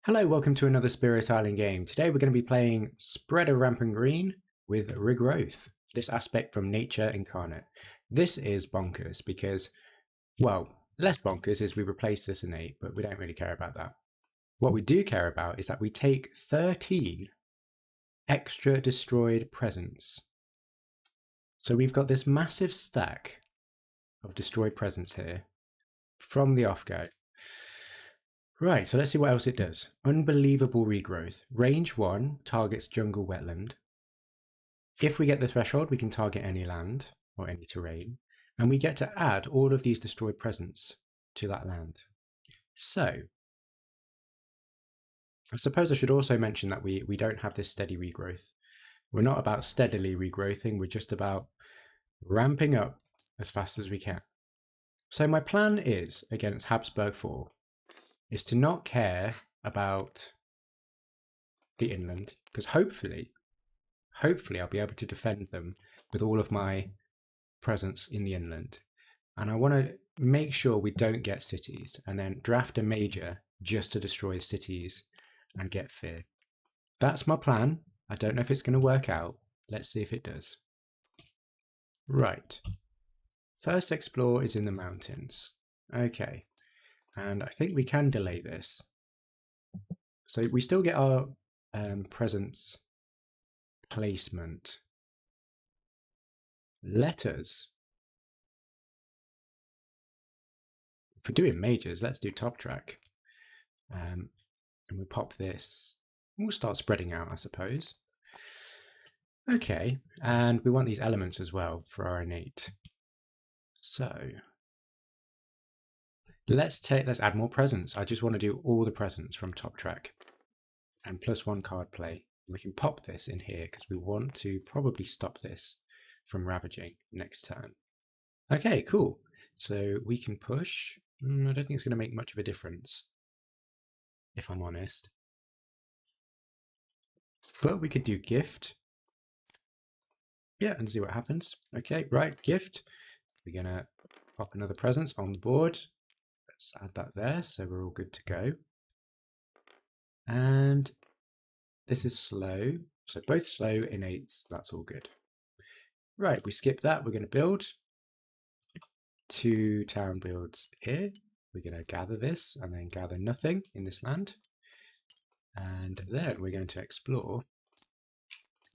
Hello, welcome to another Spirit Island game. Today we're going to be playing Spread of Rampant Green with Regrowth, this aspect from Nature Incarnate. This is bonkers because, well, less bonkers is we replace this innate, but we don't really care about that. What we do care about is that we take 13 extra destroyed presents. So we've got this massive stack of destroyed presents here from the off-go. Right, so let's see what else it does. Unbelievable regrowth. Range 1 targets jungle wetland. If we get the threshold, we can target any land or any terrain, and we get to add all of these destroyed presents to that land. So, I suppose I should also mention that we don't have this steady regrowth. We're not about steadily regrowthing, we're just about ramping up as fast as we can. So my plan is, against Habsburg 4, is to not care about the inland, because hopefully I'll be able to defend them with all of my presence in the inland. And I want to make sure we don't get cities and then draft a major just to destroy cities and get fear. That's my plan. I don't know if it's going to work out. Let's see if it does. Right. First explore is in the mountains. Okay. And I think we can delay this. So we still get our presence placement. Letters. If we're doing majors, let's do top track. And we pop this. We'll start spreading out, I suppose. Okay, and we want these elements as well for our innate. So let's add more presents. I just want to do all the presents from top track and +1 card play. We can pop this in here because we want to probably stop this from ravaging next turn. Okay, cool. So we can push. I don't think it's going to make much of a difference, if I'm honest. But we could do gift. Yeah, and see what happens. Okay, right, gift. We're going to pop another presence on the board. Let's add that there, so we're all good to go. And this is slow, so both slow innates, that's all good. Right, we skip that, we're going to build 2 town builds here. We're going to gather this and then gather nothing in this land. And then we're going to explore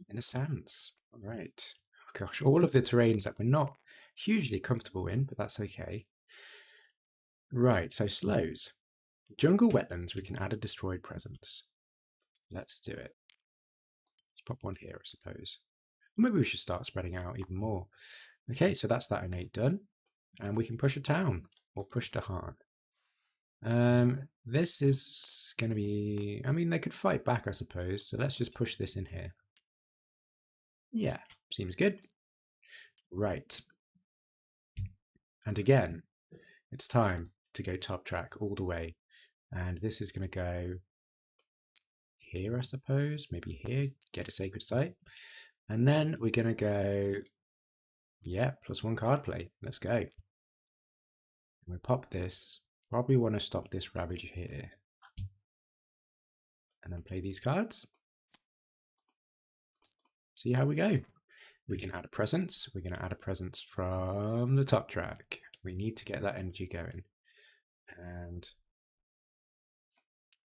in the sands. All right. Oh gosh, all of the terrains that we're not hugely comfortable in, but that's okay. Right, so slows. Jungle wetlands, we can add a destroyed presence. Let's do it. Let's pop one here, I suppose. Maybe we should start spreading out even more. Okay, so that's that innate done. And we can push a town, or push to Harn. This is going to be... I mean, they could fight back, I suppose. So let's just push this in here. Yeah, seems good. Right. And again, it's time to go top track all the way. And this is going to go here, I suppose. Maybe here, get a sacred site. And then we're going to go, yeah, +1 card play. Let's go. We pop this. Probably want to stop this ravage here. And then play these cards. See how we go. We can add a presence. We're going to add a presence from the top track. We need to get that energy going. And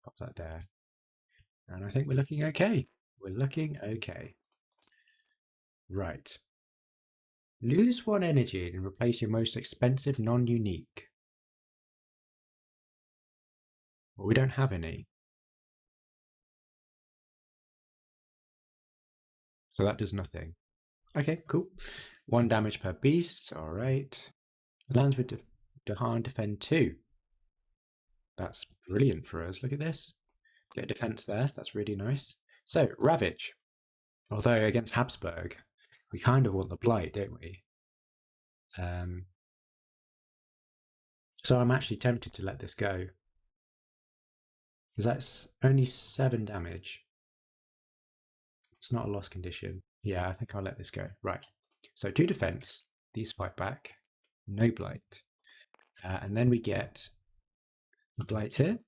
pop that there. And I think we're looking okay. We're looking okay. Right. Lose 1 energy and replace your most expensive non-unique. Well, we don't have any. So that does nothing. Okay, cool. 1 damage per beast. All right. Lands with Dahan defend 2. That's brilliant for us. Look at this. Get a defense there. That's really nice. So, Ravage. Although against Habsburg, we kind of want the Blight, don't we? So I'm actually tempted to let this go. Because that's only 7 damage. It's not a loss condition. Yeah, I think I'll let this go. Right. So 2 defense. These fight back. No Blight. And then we get a Blight here.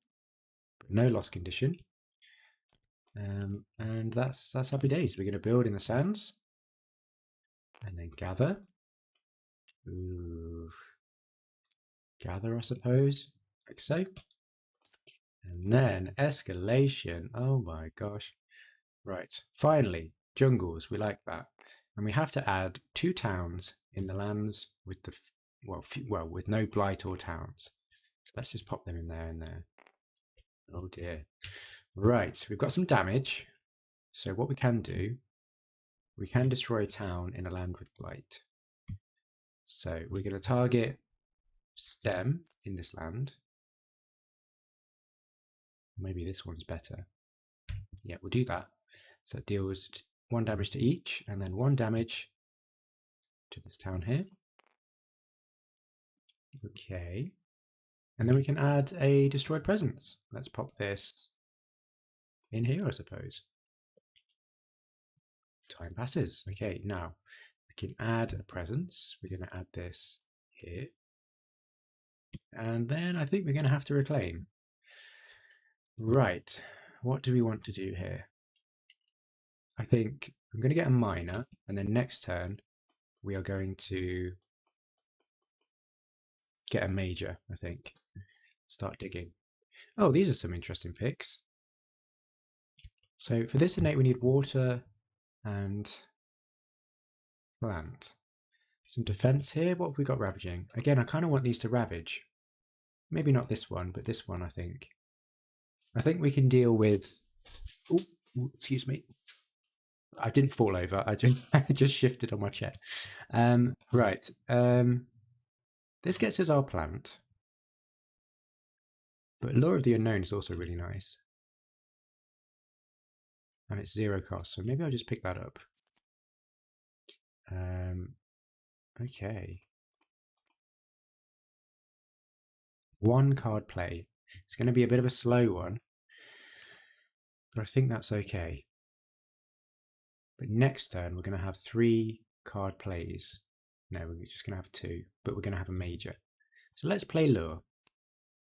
no loss condition. And that's happy days. We're going to build in the sands and then gather. Ooh. Gather, I suppose, like so. And then escalation. Oh my gosh. Right. Finally, jungles. We like that. And we have to add 2 towns in the lands with the, well, with no blight or towns. So let's just pop them in there and there. Oh dear. Right. So we've got some damage. So what we can do, we can destroy a town in a land with blight. So we're going to target stem in this land. Maybe this one's better. Yeah, we'll do that. So it deals 1 damage to each, and then 1 damage to this town here. Okay. And then we can add a destroyed presence. Let's pop this in here, I suppose. Time passes. Okay, now we can add a presence. We're going to add this here. And then I think we're going to have to reclaim. Right. What do we want to do here? I think I'm going to get a minor, and then next turn we are going to get a major, I think. Start digging. Oh, these are some interesting picks. So for this innate we need water and plant. Some defense here. What have we got ravaging? Again, I kind of want these to ravage. Maybe not this one, but this one I think. I think we can deal with... Ooh, excuse me. I didn't fall over. I just shifted on my chair. Right. This gets us our plant. But Lure of the Unknown is also really nice. And it's 0 cost, so maybe I'll just pick that up. Okay. 1 card play. It's going to be a bit of a slow one. But I think that's okay. But next turn, we're going to have 3 card plays. No, we're just going to have 2, but we're going to have a major. So let's play Lure,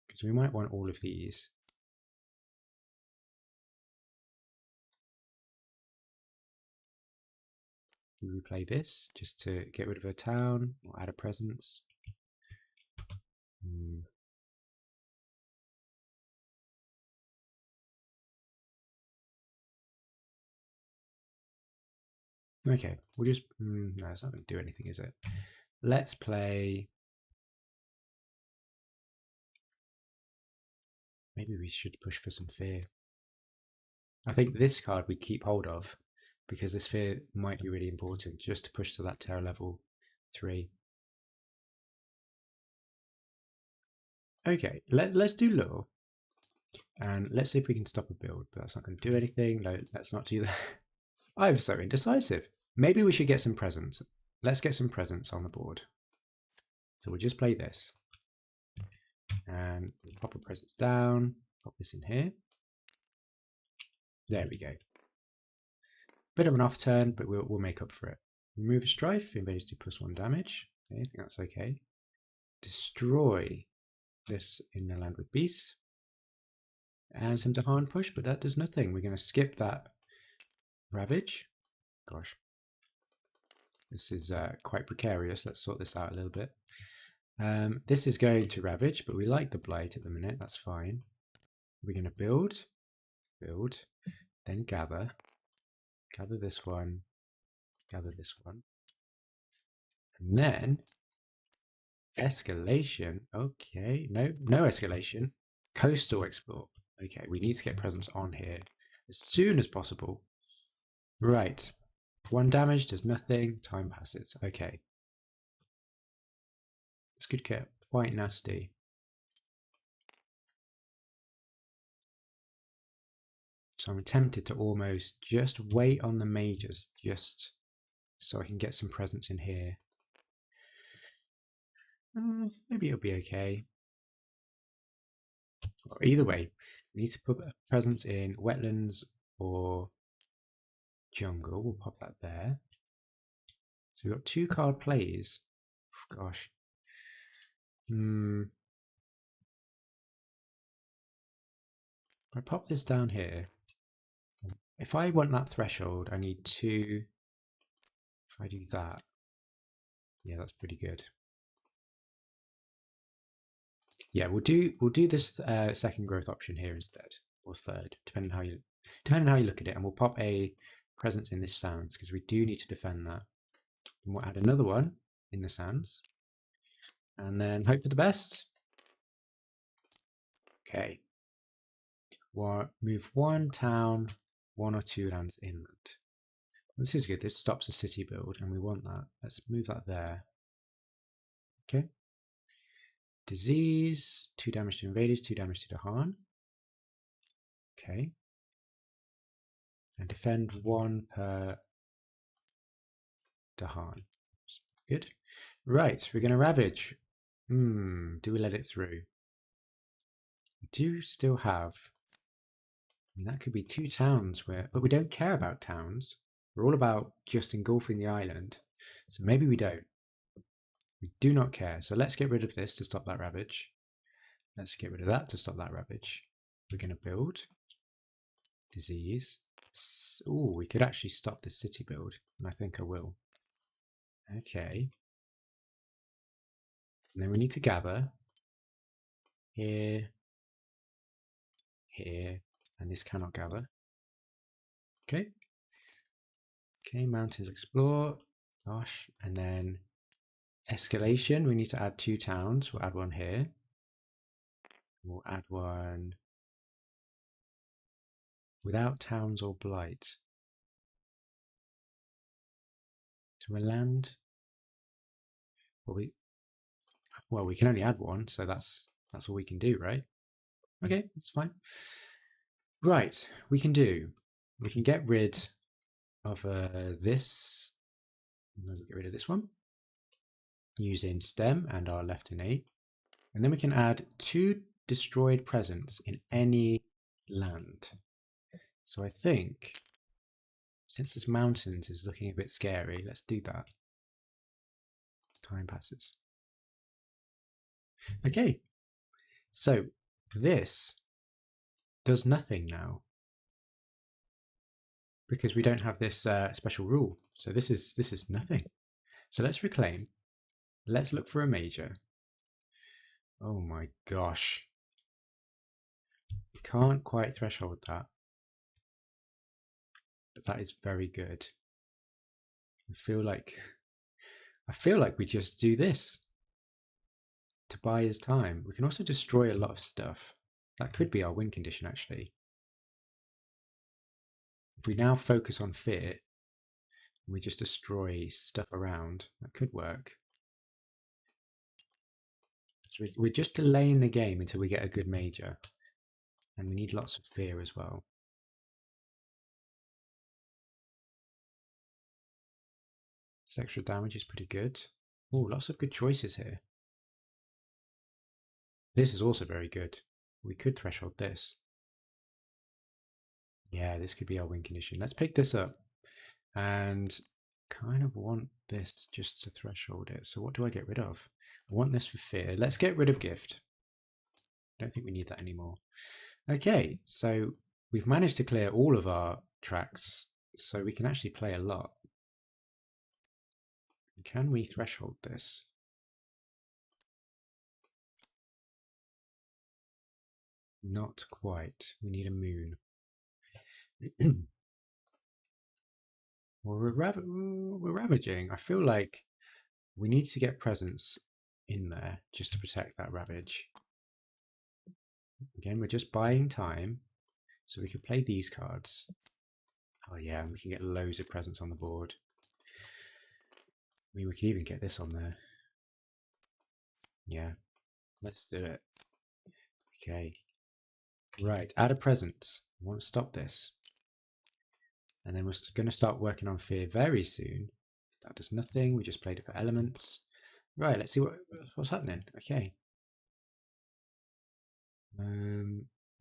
because we might want all of these. We play this just to get rid of a town or add a presence. Okay, we'll just... no, it's not going to do anything, is it? Let's play... Maybe we should push for some fear. I think this card we keep hold of, because this fear might be really important, just to push to that terror level 3. Okay, let's do Lure. And let's see if we can stop a build, but that's not going to do anything. No, let's not do that. I'm so indecisive. Maybe we should get some presents. Let's get some presents on the board. So we'll just play this. And we'll pop a presence down, pop this in here. There we go. Bit of an off turn, but we'll make up for it. Remove a strife, invaders do +1 damage. Okay, I think that's okay. Destroy this in the land with beasts. And some Dahan push, but that does nothing. We're going to skip that ravage. Gosh. This is quite precarious. Let's sort this out a little bit. This is going to ravage, but we like the blight at the minute. That's fine. We're going to build, then gather this one, gather this one, and then escalation. Okay, no escalation. Coastal explore. Okay, we need to get presence on here as soon as possible. Right. 1 damage does nothing. Time passes. Okay. This could get quite nasty. So I'm tempted to almost just wait on the majors, just so I can get some presence in here. Maybe it'll be okay. Or either way, we need to put a presence in wetlands or jungle. We'll pop that there. So we've got 2 card plays. Gosh. If I pop this down here, if I want that threshold, I need 2. If I do that, yeah, that's pretty good. Yeah, we'll do this second growth option here instead, or third, depending how you look at it, and we'll pop a presence in this sands because we do need to defend that. And we'll add another one in the sands, and then hope for the best. Okay. Move 1 town, 1 or 2 lands inland. This is good. This stops a city build, and we want that. Let's move that there. Okay. Disease, 2 damage to invaders, 2 damage to Dahan. Okay. And defend 1 per Dahan. Good. Right, we're going to ravage. Do we let it through? We do still have. I mean, that could be 2 towns but we don't care about towns. We're all about just engulfing the island. So maybe we don't. We do not care. So let's get rid of this to stop that ravage. Let's get rid of that to stop that ravage. We're going to build. Disease. Oh, we could actually stop this city build. And I think I will. Okay. And then we need to gather. Here. Here. And this cannot gather. Okay. Okay, mountains explore. Gosh. And then escalation. We need to add 2 towns. We'll add 1 here. We'll add 1 without towns or blight. To a land. Well, we can only add 1, so that's all we can do, right? Okay, that's fine. Right, we can get rid of this. We'll get rid of this one using stem and our left innate, and then we can add 2 destroyed presence in any land. So I think since this mountains is looking a bit scary, let's do that. Time passes. Okay, so this does nothing now because we don't have this special rule. So this is nothing. So let's reclaim. Let's look for a major. Oh my gosh. We can't quite threshold that. But that is very good. I feel like we just do this to buy us time. We can also destroy a lot of stuff. That could be our win condition, actually. If we now focus on fear, and we just destroy stuff around, that could work. So we're just delaying the game until we get a good major. And we need lots of fear as well. This extra damage is pretty good. Oh, lots of good choices here. This is also very good. We could threshold this. Yeah, this could be our win condition. Let's pick this up and kind of want this just to threshold it. So what do I get rid of? I want this for fear. Let's get rid of gift. I don't think we need that anymore. Okay, so we've managed to clear all of our tracks, so we can actually play a lot. Can we threshold this? Not quite. We need a moon. Well, we're ravaging. I feel like we need to get presence in there just to protect that ravage. Again, we're just buying time, so we could play these cards. Oh yeah, and we can get loads of presence on the board. I mean, we could even get this on there. Yeah, let's do it. Okay. Right, add a presence. We want to stop this. And then we're going to start working on fear very soon. That does nothing. We just played it for elements. Right, let's see what's happening. Okay.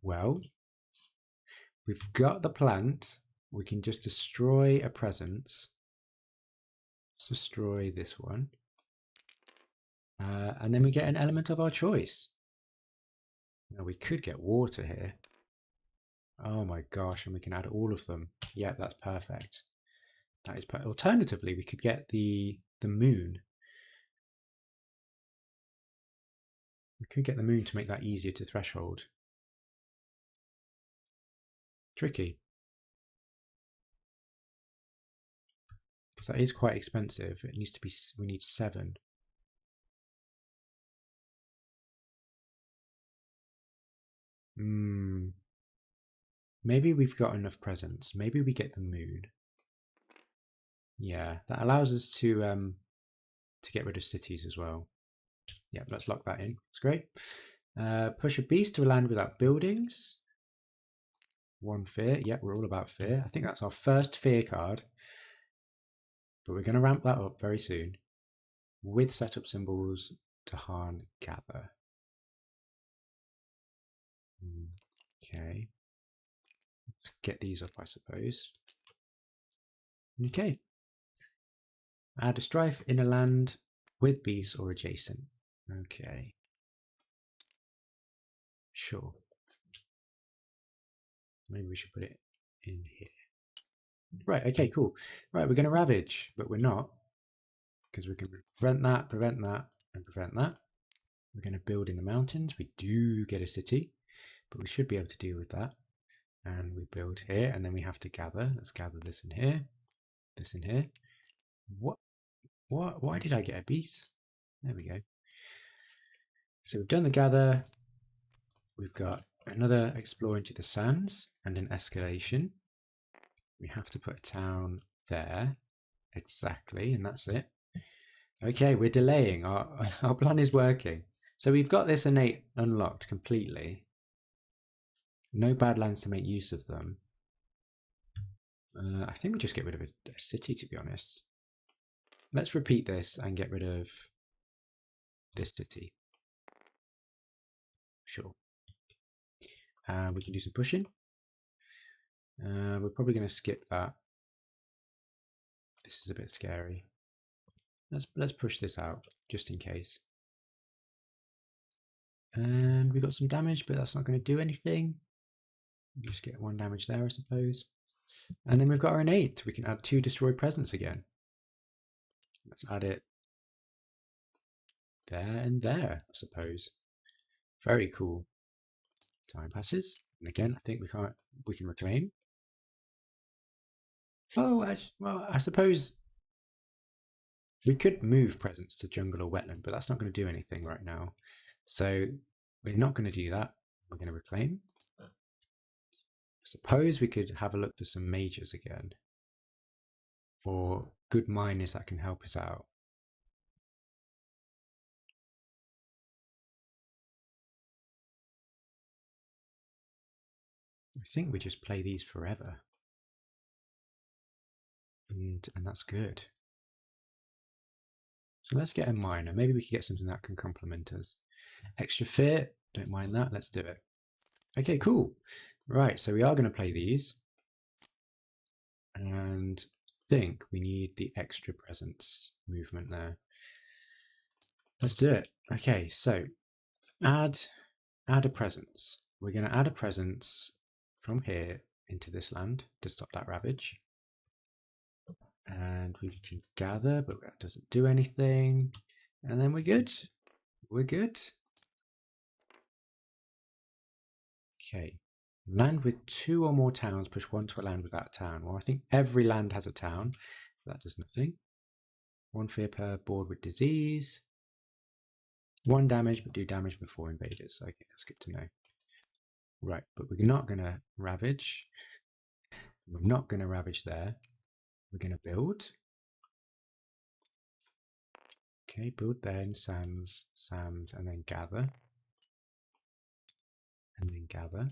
Well, we've got the plant. We can just destroy a presence. Let's destroy this one. And then we get an element of our choice. Now we could get water here. Oh my gosh, and we can add all of them. Yeah, that's perfect. That is alternatively, we could get the moon. We could get the moon to make that easier to threshold. Tricky. Because that is quite expensive. It needs to be, we need 7. Maybe we've got enough presents. Maybe we get the moon. Yeah, that allows us to get rid of cities as well. Yeah, let's lock that in. It's great. Push a beast to a land without buildings. 1 fear. Yeah, we're all about fear. I think that's our first fear card. But we're going to ramp that up very soon. With setup symbols, Tahan Gather. Okay. Let's get these up, I suppose. Okay. Add a strife in a land with beasts or adjacent. Okay. Sure. Maybe we should put it in here. Right, okay, cool. Right, we're going to ravage, but we're not. Because we can prevent that, and prevent that. We're going to build in the mountains. We do get a city, but we should be able to deal with that. And we build here, and then we have to gather. Let's gather this in here, this in here. What? Why did I get a beast? There we go. So we've done the gather. We've got another explore into the sands and an escalation. We have to put a town there. Exactly, and that's it. Okay, we're delaying. Our plan is working. So we've got this innate unlocked completely. No badlands to make use of them. I think we just get rid of a city, to be honest. Let's repeat this and get rid of this city. Sure. We can do some pushing. We're probably going to skip that. This is a bit scary. Let's push this out just in case. And we got some damage, but that's not going to do anything. We'll just get 1 damage there, I suppose. And then we've got our innate. We can add 2 destroyed presence again. Let's add it there and there, I suppose. Very cool. Time passes, and again, I think we can reclaim. Oh, well, I suppose we could move presence to jungle or wetland, but that's not going to do anything right now. So we're not going to do that. We're going to reclaim. I suppose we could have a look for some mages again, or good miners that can help us out. I think we just play these forever. And that's good. So let's get a miner. Maybe we could get something that can complement us. Extra fear, don't mind that. Let's do it. Okay, cool. Right, so we are going to play these. And I think we need the extra presence movement there. Let's do it. Okay, so add a presence. We're going to add a presence from here into this land to stop that ravage. And we can gather, but that doesn't do anything. And then we're good. We're good. Okay. Land with 2 or more towns, push 1 to a land without a town. Well, I think every land has a town. That does nothing. 1 fear per board with disease. 1 damage, but do damage before invaders. Okay, that's good to know. Right, but we're not going to ravage. We're not going to ravage there. We're going to build. Okay, build then, sands, and then gather. And then gather.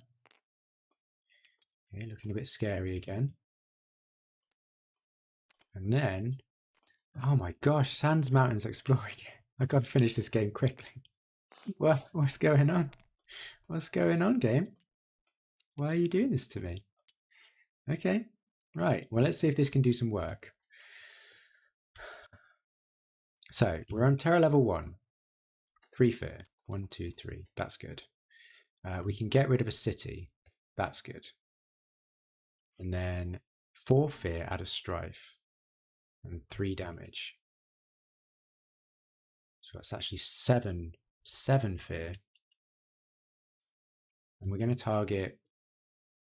Okay, looking a bit scary again. And then, oh my gosh, sands, mountains, exploring. I've got to finish this game quickly. What's going on? What's going on, game? Why are you doing this to me? Okay, right. Well, let's see if this can do some work. So we're on terror level 1. 3 fear. 1, 2, 3. That's good. We can get rid of a city. That's good. And then 4 fear, add a strife, and 3 damage. So that's actually 7 fear. And we're going to target,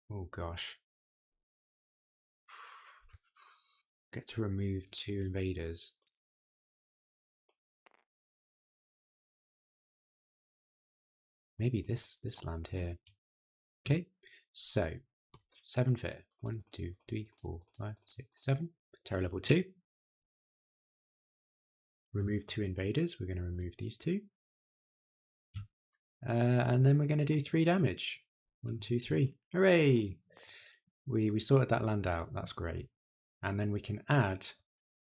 oh gosh, get to remove 2 invaders. Maybe this land here. Okay, so 7 fear. 1, 2, 3, 4, 5, 6, 7. Terror level 2. Remove 2 invaders. We're going to remove these 2. And then we're going to do 3 damage. 1, 2, 3. Hooray! We sorted that land out. That's great. And then we can add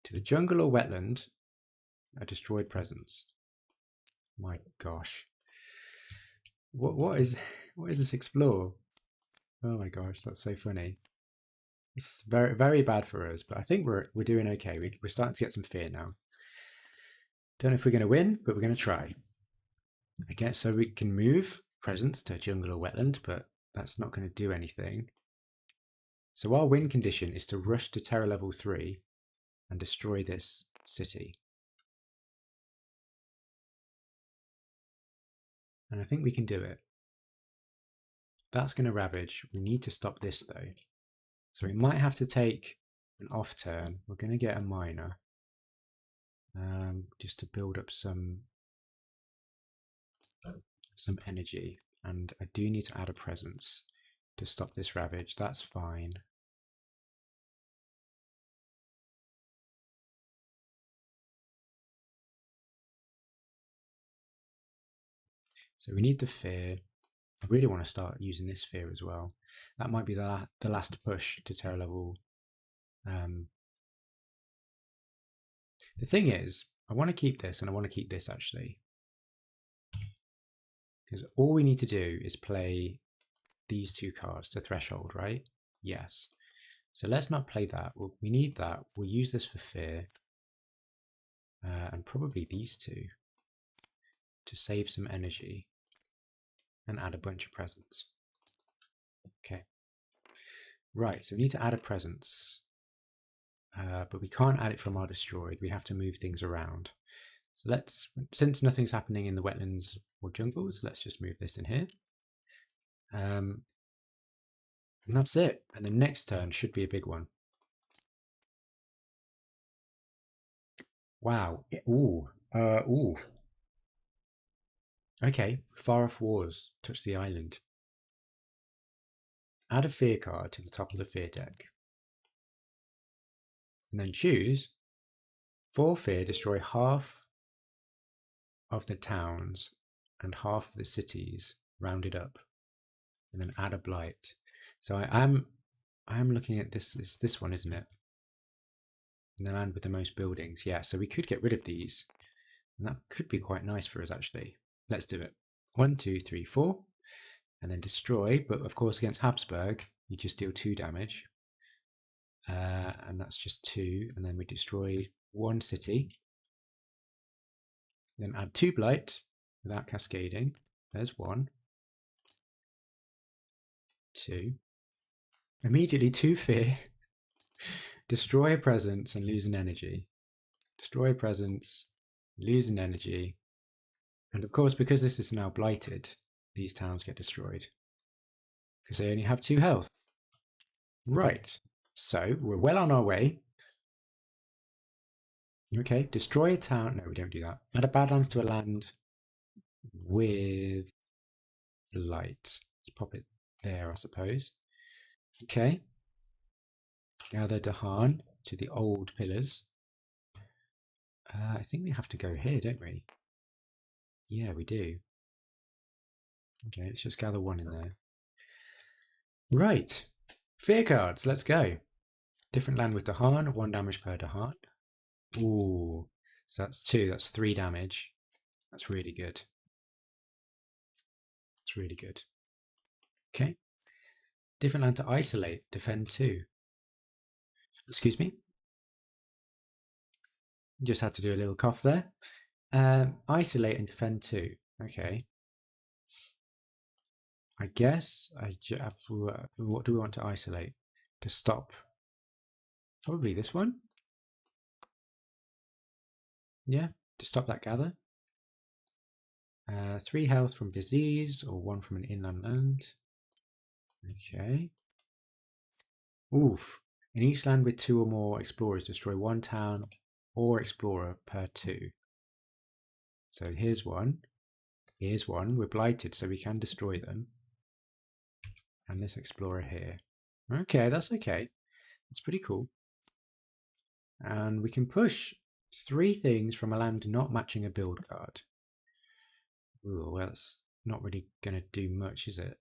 to the jungle or wetland a destroyed presence. My gosh. What is this explore? Oh my gosh, that's so funny. It's very, very bad for us, but I think we're doing okay. We're starting to get some fear now. Don't know if we're going to win, but we're going to try. Okay, so we can move presence to jungle or wetland, but that's not going to do anything. So our win condition is to rush to terror level 3 and destroy this city. And I think we can do it. That's going to ravage. We need to stop this though. So we might have to take an off turn. We're going to get a miner. Just to build up some energy. And I do need to add a presence to stop this ravage. That's fine. So we need the fear. I really want to start using this fear as well. That might be the last push to terror level. The thing is, I want to keep this and I want to keep this actually. Because all we need to do is play these 2 cards to threshold, right? Yes. So let's not play that. We need that. We'll use this for fear. And probably these 2 to save some energy and add a bunch of presents. Okay. Right, so we need to add a presence. But we can't add it from our destroyed. We have to move things around. So let's, since nothing's happening in the wetlands or jungles, let's just move this in here. And that's it. And the next turn should be a big one. Wow. Ooh. Ooh. Okay. Far off wars. Touch the island. Add a fear card to the top of the fear deck. And then choose 4 fear, destroy half of the towns and half of the cities, rounded up. And then add a blight. So I am looking at this one, isn't it? And the land with the most buildings. Yeah, so we could get rid of these. And that could be quite nice for us, actually. Let's do it. 1, 2, 3, 4. And then destroy. But of course, against Habsburg, you just deal 2 damage. And that's just 2. And then we destroy 1 city. Then add 2 blight without cascading. There's 1. 2. Immediately 2 fear. Destroy a presence and lose an energy. Destroy a presence, lose an energy. And of course, because this is now blighted, these towns get destroyed. Because they only have 2 health. Right. So we're well on our way. Okay, destroy a town. No, we don't do that. Add a Badlands to a land with light. Let's pop it there, I suppose. Okay. Gather Dahan to the old pillars. I think we have to go here, don't we? Yeah, we do. Okay, let's just gather 1 in there. Right. Fear cards, let's go. Different land with Dahan, 1 damage per Dahan. Ooh, so that's 2, that's 3 damage. That's really good. It's really good. Okay. Different land to isolate, defend 2. Excuse me. Just had to do a little cough there. Isolate and defend 2. Okay. I guess what do we want to isolate? to stop. Probably this one. Yeah, to stop that gather. 3 health from disease or 1 from an inland land. Okay. Oof. In each land with 2 or more explorers, destroy 1 town or explorer per 2. So here's one. Here's one. We're blighted, so we can destroy them. And this explorer here. Okay, that's okay. That's pretty cool. And we can push 3 things from a land not matching a build card. Ooh, well, that's not really going to do much, is it?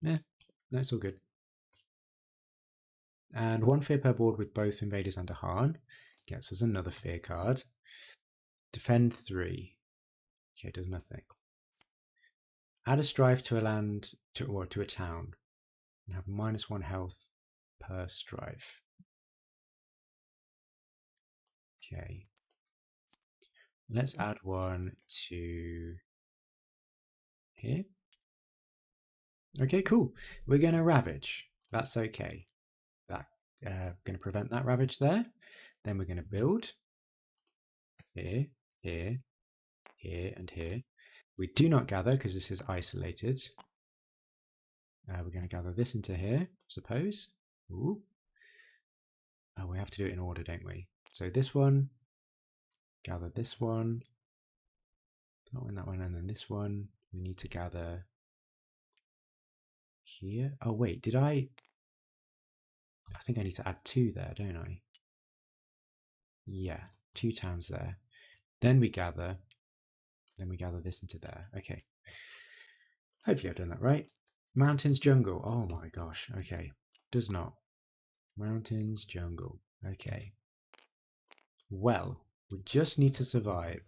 Yeah, no, it's all good. And 1 fear per board with both invaders and a Harn. Gets us another fear card. Defend 3. Okay, does nothing. Add a strife to a land or to a town. And have -1 health per strife. Okay. Let's add 1 to here. Okay, cool. We're going to ravage. That's okay. That going to prevent that ravage there. Then we're going to build here, here, here, and here. We do not gather because this is isolated. We're going to gather this into here, suppose. Ooh. Oh, we have to do it in order, don't we? So this one, gather this one, that one, and then this one. We need to gather here. Oh wait, did I think I need to add 2 there, don't I? Yeah, 2 towns there. Then we gather this into there. Okay. Hopefully I've done that right. Mountains, jungle. Oh my gosh. Okay. Does not. Mountains, jungle. Okay. Well, we just need to survive.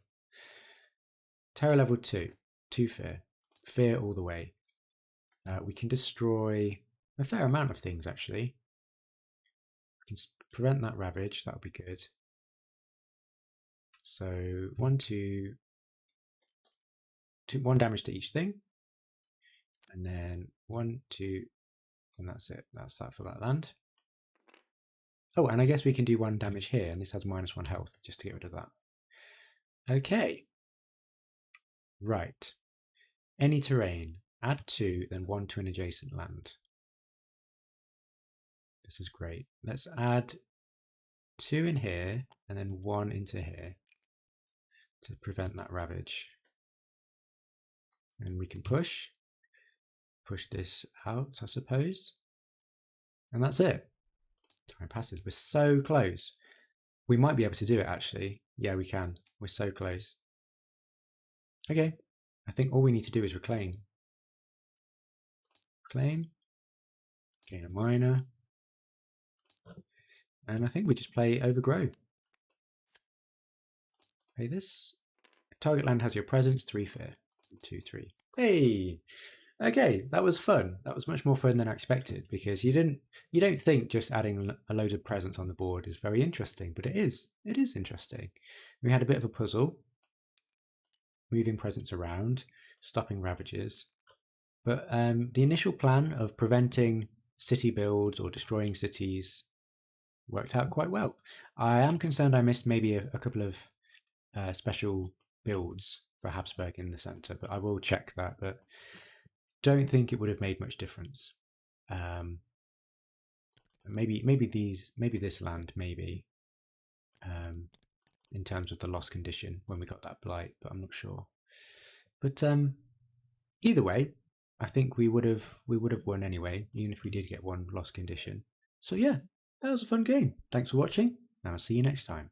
Terror level 2. 2 fear. Fear all the way. We can destroy a fair amount of things, actually. We can prevent that ravage. That would be good. So 1, 2, 1 damage to each thing. And then 1, 2, and that's it. That's that for that land. Oh, and I guess we can do 1 damage here, and this has -1 health, just to get rid of that. Okay. Right. Any terrain. Add 2, then 1 to an adjacent land. This is great. Let's add 2 in here, and then 1 into here to prevent that ravage. And we can push this out, I suppose. And that's it. Time passes. We're so close. We might be able to do it, actually. Yeah, we can. We're so close. Okay. I think all we need to do is reclaim. Claim. Gain a minor. And I think we just play Overgrow. Play this. Target land has your presence, 3 fear. 2, 3. Hey! Okay, that was fun. That was much more fun than I expected, because you don't think just adding a load of presents on the board is very interesting, but it is. It is interesting. We had a bit of a puzzle, moving presents around, stopping ravages, but the initial plan of preventing city builds or destroying cities worked out quite well. I am concerned I missed maybe a couple of special builds for Habsburg in the center, but I will check that. But don't think it would have made much difference. Maybe this land, maybe in terms of the lost condition when we got that blight, but I'm not sure. But either way, I think we would have won anyway, even if we did get 1 lost condition. So yeah, that was a fun game. Thanks for watching, and I'll see you next time.